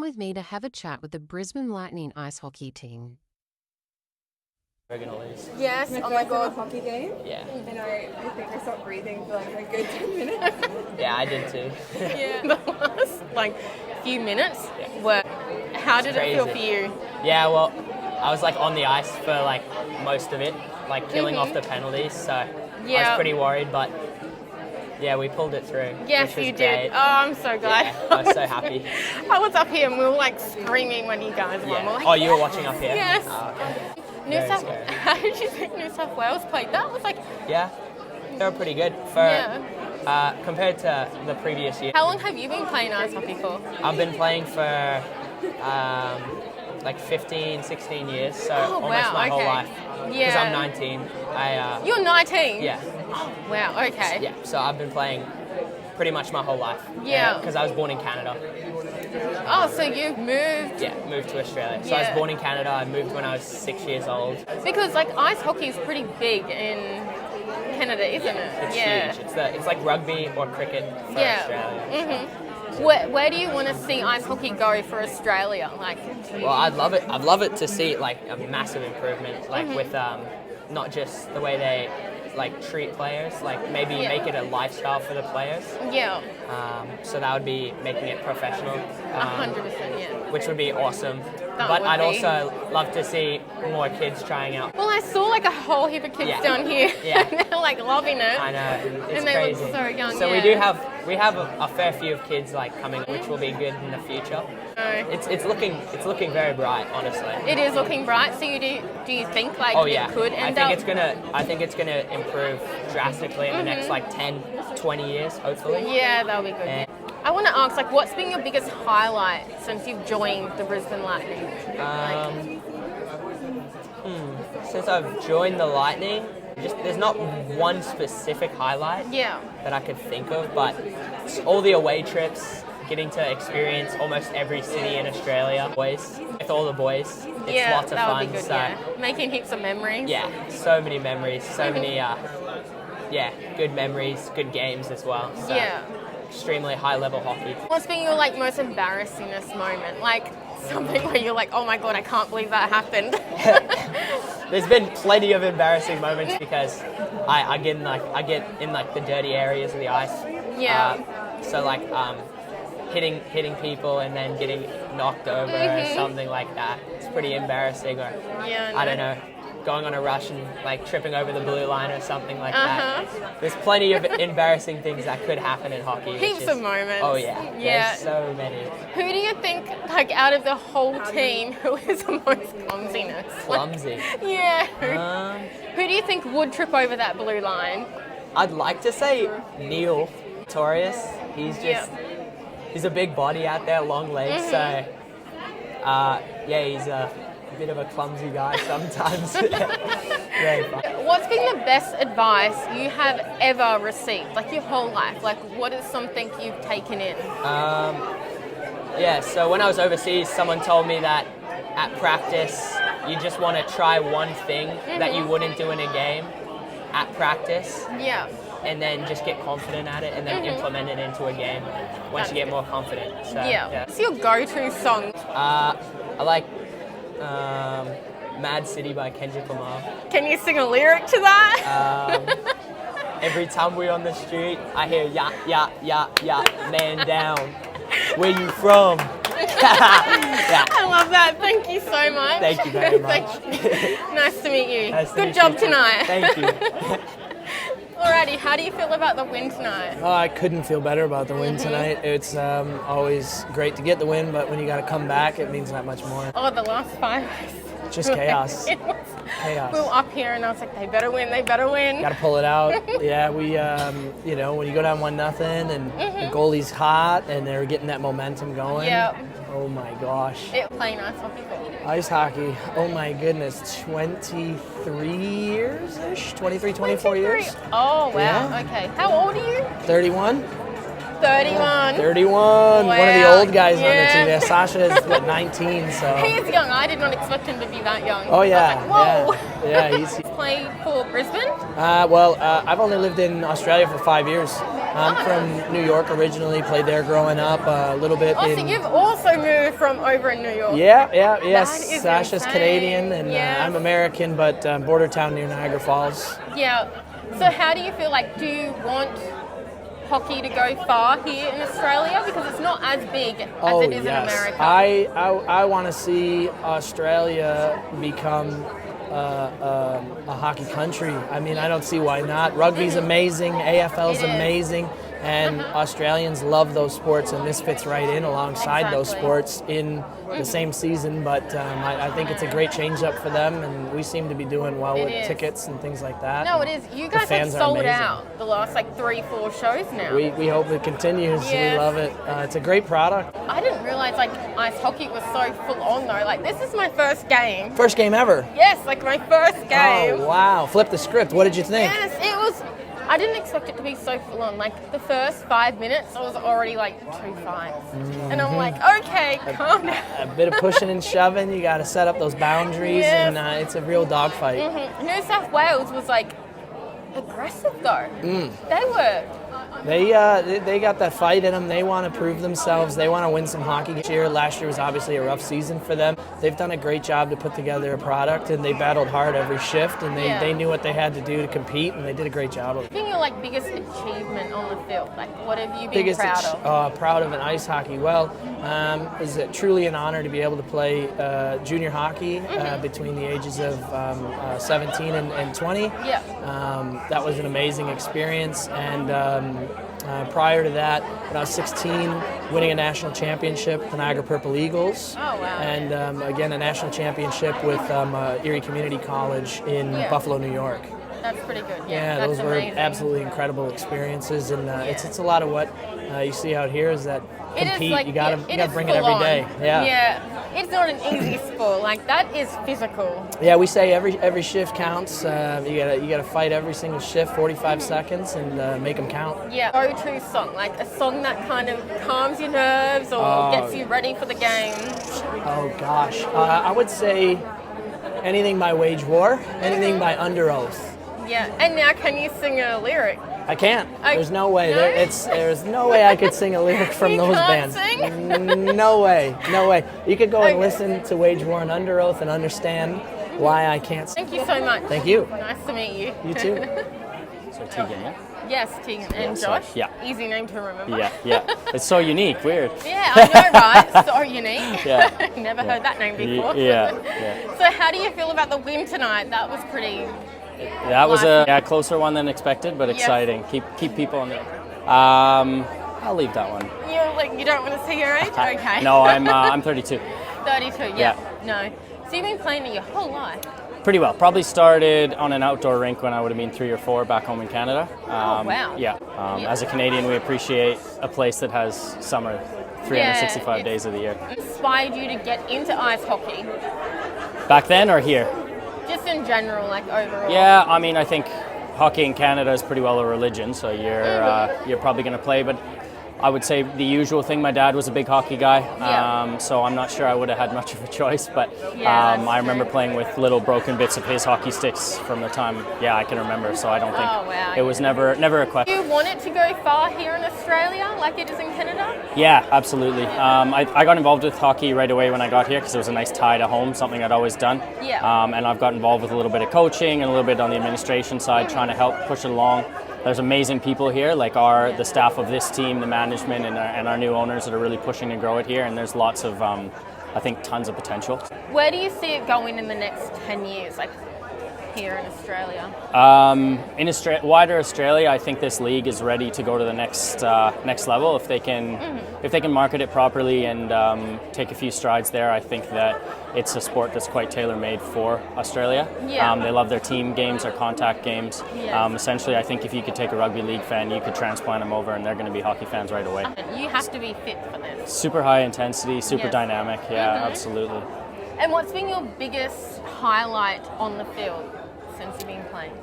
with me to have a chat with the Brisbane Lightning ice hockey team. We're gonna lose. Yes, oh my god. Hockey game. Yeah. And I think I stopped breathing for like a good 10 minutes. Yeah, I did too. Yeah. The last few minutes were. How did it feel for you? Yeah, well, I was on the ice for most of it, killing off the penalties. So I was pretty worried, but yeah, we pulled it through. Yes, which was you great. did. Oh, I'm so glad. Yeah, I was so happy. I was up here and we were screaming when you guys won. Yeah. We're Oh, you were watching up here? Yes. Oh, okay. How did you think New South Wales played? That was Yeah, they were pretty good compared to the previous year. How long have you been playing ice hockey for? I've been playing for 15, 16 years, so almost my whole life. Because I'm 19. You're 19? Yeah. Oh, wow, okay. Yeah, so I've been playing pretty much my whole life. Yeah. Because I was born in Canada. Oh, so you moved? Yeah, moved to Australia. So I was born in Canada. I moved when I was 6 years old. Because ice hockey is pretty big in Canada, isn't it? It's huge. It's like rugby or cricket for Australia. Mm-hmm. Where do you want to see ice hockey go for Australia? Well, I'd love it. I'd love it to see a massive improvement, with not just the way they treat players, maybe make it a lifestyle for the players. Yeah. So that would be making it professional. 100%, yeah. Which would be awesome. That but would I'd be. also love to see more kids trying out. Well, I saw a whole heap of kids down here. Yeah. They're loving it. I know. It's and they crazy. look so young. So we have a fair few of kids coming, which will be good in the future. It's looking very bright, honestly. It is looking bright. So do you think it could end up? I think it's gonna improve drastically in the next 10, 20 years, hopefully. Yeah, that'll be good. I want to ask, what's been your biggest highlight since you've joined the Brisbane Lightning? Since I've joined the Lightning, there's not one specific highlight that I could think of, but it's all the away trips, getting to experience almost every city in Australia, with all the boys. It's lots of fun. Would be good, Making heaps of memories. Yeah, so many memories, so many, good memories, good games as well. So extremely high-level hockey. What's been your most embarrassingest moment? Something where you're oh my god, I can't believe that happened. There's been plenty of embarrassing moments because I get in the dirty areas of the ice. Yeah. Hitting people and then getting knocked over or something like that. It's pretty embarrassing. Or I don't know, going on a rush and tripping over the blue line or something like that. There's plenty of embarrassing things that could happen in hockey. Heaps of moments. Oh yeah. There's so many. Who do you think, out of the whole team, who is the most clumsiness? Clumsy? Yeah. Who do you think would trip over that blue line? I'd like to say Neil Torius. He's a big body out there, long legs, so he's a bit of a clumsy guy sometimes. Very fun. What's been the best advice you have ever received, your whole life? What is something you've taken in? So when I was overseas, someone told me that at practice, you just want to try one thing that you wouldn't do in a game at practice. Yeah. And then just get confident at it and then implement it into a game once you get more confident. So, What's your go-to song? I like Mad City by Kendrick Lamar. Can you sing a lyric to that? Every time we're on the street, I hear ya, ya, ya, ya, man down. Where you from? I love that. Thank you so much. Thank you very much. Nice to meet you. Nice to Good meet job you. tonight. Thank you. Alrighty, how do you feel about the win tonight? I couldn't feel better about the win tonight. It's always great to get the win, but when you got to come back, it means that much more. Oh, the last 5. Just chaos. Chaos. We were up here and I was they better win, they better win. Got to pull it out. Yeah, we, when you go down 1-0 and the goalie's hot and they're getting that momentum going. Yep. Oh my gosh. Playing ice hockey for you. Ice hockey, oh my goodness, 23 years-ish? 23, 24 years? Oh, wow. Yeah. Okay. How old are you? 31. 31. 31. One of the Wow. old guys on the Yeah. team. Yeah, Sasha is, what, 19, so. He is young. I did not expect him to be that young. Oh, yeah. I was like, whoa. Yeah, he's. Played for Brisbane? I've only lived in Australia for 5 years. I'm from New York originally, played there growing up a little bit. Oh, so you've also moved from over in New York. Yeah. That is Sasha's insane. Canadian, and Yeah. I'm American, but border town near Niagara Falls. Yeah. So how do you feel like, do you want hockey to go far here in Australia? Because it's not as big as it is in America. I want to see Australia become a hockey country. I mean, I don't see why not. Rugby's amazing, AFL's amazing, and Australians love those sports, and this fits right in alongside those sports in the same season. But I think it's a great change-up for them, and we seem to be doing well with tickets and things like that. No, it is. You guys have sold out the last 3-4 shows now. We hope it continues. Yes. We love it. It's a great product. I didn't realize ice hockey was so full on though. This is my first game. First game ever. Yes, my first game. Oh wow! Flip the script. What did you think? Yes, it was. I didn't expect it to be so full on. The first 5 minutes, I was already 2 fights, and I'm like, okay, calm down. A bit of pushing and shoving. You got to set up those boundaries, and it's a real dogfight. New South Wales was aggressive though. They They got that fight in them. They want to prove themselves. They want to win some hockey this year. Last year was obviously a rough season for them. They've done a great job to put together a product, and they battled hard every shift, and they knew what they had to do to compete, and they did a great job of it. What's been your biggest achievement on the field? What have you been proud of? Proud of in ice hockey. Well, is it truly an honor to be able to play junior hockey between the ages of 17 and 20. Yeah. That was an amazing experience, and prior to that, when I was 16, winning a national championship with the Niagara Purple Eagles. Oh, wow. And again, a national championship with Erie Community College in Buffalo, New York. That's pretty good. Yeah, that's those were amazing. absolutely incredible experiences, and it's a lot of what you see out here is that compete. You gotta bring it every day. Yeah, it's not an easy sport. That is physical. Yeah, we say every shift counts. You gotta fight every single shift, 45 seconds, and make them count. Yeah, go-to song, a song that kind of calms your nerves or gets you ready for the game. Oh gosh, I would say anything by Wage War, anything by Under Oath. Yeah, and now can you sing a lyric? I can't. There's no way. No? There's no way I could sing a lyric from You those can't bands. No way. You could go and listen to Wage War and Under Oath and understand why I can't sing. Thank you so much. Thank you. Nice to meet you. You too. So Tegan, yeah? Yes, Tegan and sorry. Josh. Yeah. Easy name to remember. Yeah. It's so unique, weird. Yeah, I know, right? So unique. Yeah. Never heard that name before. Yeah. So how do you feel about the win tonight? That was pretty... That was a closer one than expected, but exciting. Keep people on the. I'll leave that one. You don't want to say your age? Okay. No, I'm 32. 32. Yeah. No. So you've been playing it your whole life. Pretty well. Probably started on an outdoor rink when I would have been 3 or 4 back home in Canada. Wow. Yeah. As a Canadian, we appreciate a place that has summer 365 days of the year. Inspired you to get into ice hockey? Back then or here? Just in general, overall. Yeah, I think hockey in Canada is pretty well a religion, so you're probably going to play. But I would say the usual thing. My dad was a big hockey guy, so I'm not sure I would have had much of a choice. But I remember playing with little broken bits of his hockey sticks from the time I can remember. So I don't think it was never a question. Do you want it to go far here in Australia, like it is in Canada? Yeah, absolutely. I got involved with hockey right away when I got here because it was a nice tie to home, something I'd always done. Yeah. And I've got involved with a little bit of coaching and a little bit on the administration side, trying to help push it along. There's amazing people here, the staff of this team, the management, and our new owners that are really pushing to grow it here. And there's lots of, I think, tons of potential. Where do you see it going in the next 10 years, here in Australia? In wider Australia, I think this league is ready to go to the next level if they can market it properly and take a few strides there. I think that it's a sport that's quite tailor-made for Australia. Yeah. They love their team games, their contact games. Yes. Essentially, I think if you could take a rugby league fan, you could transplant them over, and they're going to be hockey fans right away. You have to be fit for this. Super high intensity, super Yes. dynamic. Yeah, absolutely. And what's been your biggest highlight on the field since you've been playing?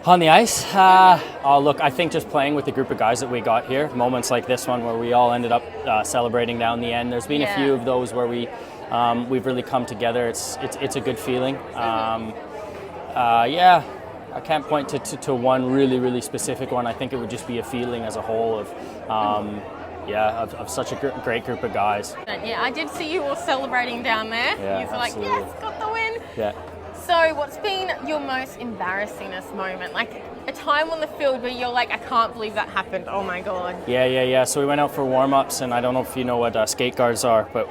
On the ice, oh look, I think just playing with the group of guys that we got here, moments like this one where we all ended up celebrating down the end. There's been a few of those where we've really come together. It's a good feeling. Yeah, I can't point to one really specific one. I think it would just be a feeling as a whole of such a great group of guys. Yeah, I did see you all celebrating down there. Yeah, you were like, yes, got the win. Yeah. So what's been your most embarrassingest moment? Like a time on the field where you're like, I can't believe that happened. Oh my God. Yeah. So we went out for warm-ups, and I don't know if you know what skate guards are, but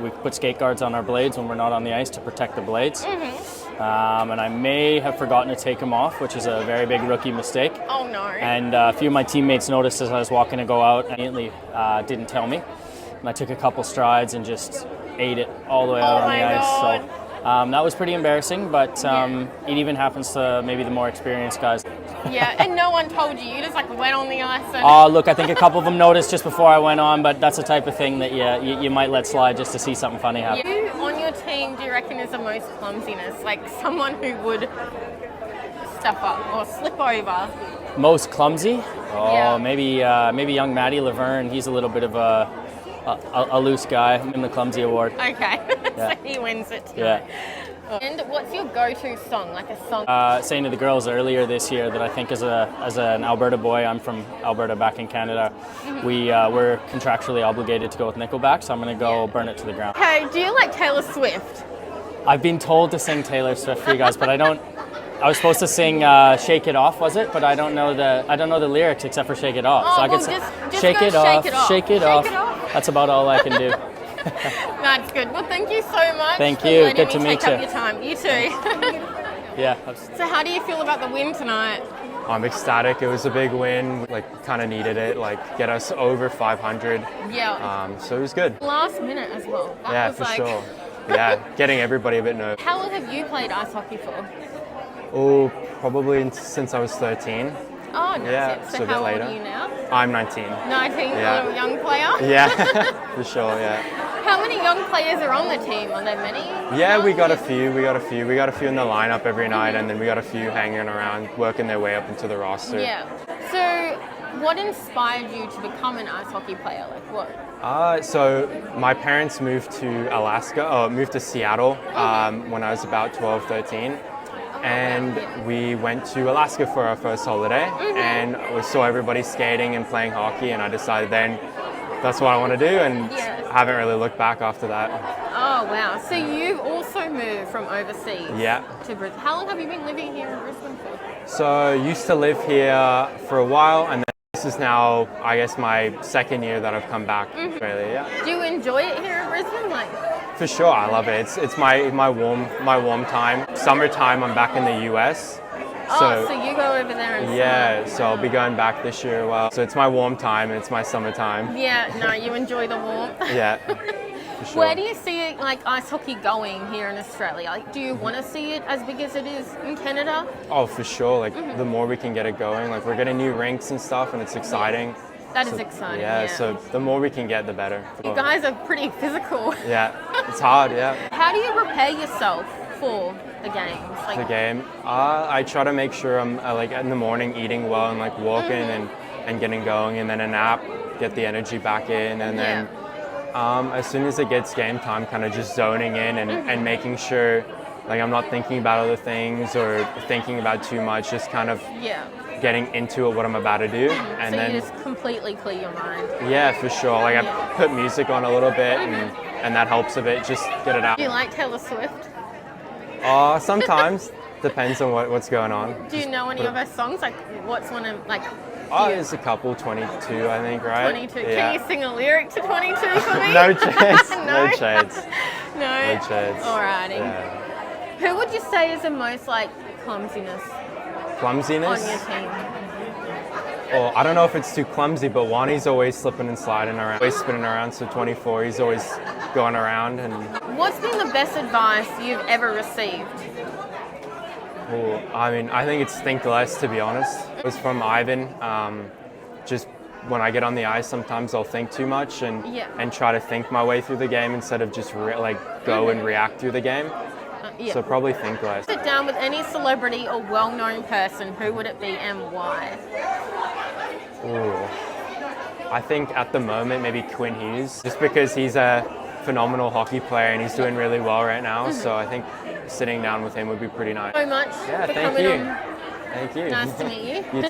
we put skate guards on our blades when we're not on the ice to protect the blades. And I may have forgotten to take them off, which is a very big rookie mistake. Oh no. And a few of my teammates noticed as I was walking to go out, and immediately didn't tell me. And I took a couple strides and just ate it all the way out on the ice. God. So that was pretty embarrassing, but it even happens to maybe the more experienced guys. Yeah, and no one told you. You just like went on the ice and... Look, I think a couple of them noticed just before I went on, but that's the type of thing that you might let slide just to see something funny happen. Who on your team do you reckon is the most clumsiness? Like someone who would step up or slip over? Most clumsy? Yeah. Maybe young Matty Laverne. He's a little bit of a loose guy. I'm in the clumsy award. Okay, Yeah. so he wins it tonight. Yeah. And what's your go-to song, like a song? Saying to the girls earlier this year that I think as an Alberta boy, I'm from Alberta back in Canada, we're contractually obligated to go with Nickelback, so I'm going to go Burn It to the Ground. Okay, do you like Taylor Swift? I've been told to sing Taylor Swift for you guys, but I don't. I was supposed to sing "Shake It Off," was it? But I don't know the lyrics except for "Shake It Off." Oh, so I well, could say, just "Shake go it off, shake it off. shake it Shake off." it off. That's about all I can do. That's good. Well, thank you so much. Thank for you. letting Good me to meet take up you. your time. You too. Yeah. So, how do you feel about the win tonight? I'm ecstatic. It was a big win. Like, kind of needed it. Like, get us over 500. Yeah. So it was good. Last minute as well. That Yeah, was for like... sure. Yeah, getting everybody a bit nervous. How long have you played ice hockey for? Oh, probably since I was 13. Oh, nice. Yeah, So so a bit how old later. are you now? I'm 19. 19, Yeah. a little young player. Yeah, for sure. Yeah. How many young players are on the team? Are there many? Yeah, we got a few. We got a few in the lineup every night, and then we got a few hanging around, working their way up into the roster. Yeah. So, what inspired you to become an ice hockey player? Like what? So my parents moved to Seattle when I was about 12, 13. And we went to Alaska for our first holiday, and we saw everybody skating and playing hockey, and I decided then that's what I want to do, and I haven't really looked back after that. Oh wow! So you've also moved from overseas to Brisbane. How long have you been living here in Brisbane for? So I used to live here for a while, and then this is now, I guess, my second year that I've come back to Australia. Yeah. Do you enjoy it here in Brisbane? Like, for sure, I love it. It's my warm time. Summertime, I'm back in the US. so you go over there and yeah, so I'll be going back this year as well. So it's my warm time and it's my summertime. Yeah, no, you enjoy the warmth. Yeah, for sure. Where do you see it, like ice hockey going here in Australia? Like, do you want to see it as big as it is in Canada? Oh, for sure. Like the more we can get it going, like we're getting new rinks and stuff, and it's exciting. That is exciting. Yeah, so the more we can get, the better. You guys are pretty physical. Yeah, it's hard. Yeah. How do you prepare yourself for the games? Like, The game. I try to make sure I'm like in the morning eating well and like walking and getting going, and then a nap, get the energy back in, and then as soon as it gets game time, kind of just zoning in and making sure like I'm not thinking about other things or thinking about too much, just kind of getting into it, what I'm about to do, and so then you just completely clear your mind. yeah, for sure. Like I put music on a little bit, and that helps a bit. Just get it out. Do you like Taylor Swift? Sometimes depends on what's going on. Do you know any of her songs? Like, what's one of like? Oh, there's a couple, 22, I think, right? 22. Yeah. Can you sing a lyric to 22 for me? No chance. No? No chance. No. No chance. Alrighty. Yeah. Who would you say is the most like clumsiness Clumsiness? on your team? Well, I don't know if it's too clumsy, but Wani's always slipping and sliding around, always spinning around. So 24, he's always going around. And What's been the best advice you've ever received? I mean, I think it's think less, to be honest. It was from Ivan. Just when I get on the ice, sometimes I'll think too much and try to think my way through the game instead of just go and react through the game. Yeah. So probably think less. Sit down with any celebrity or well-known person, who would it be and why? Ooh. I think at the moment maybe Quinn Hughes, just because he's a phenomenal hockey player and he's doing really well right now. So I think sitting down with him would be pretty nice. So much Yeah, for thank coming you. on. Thank you. Nice to meet you. You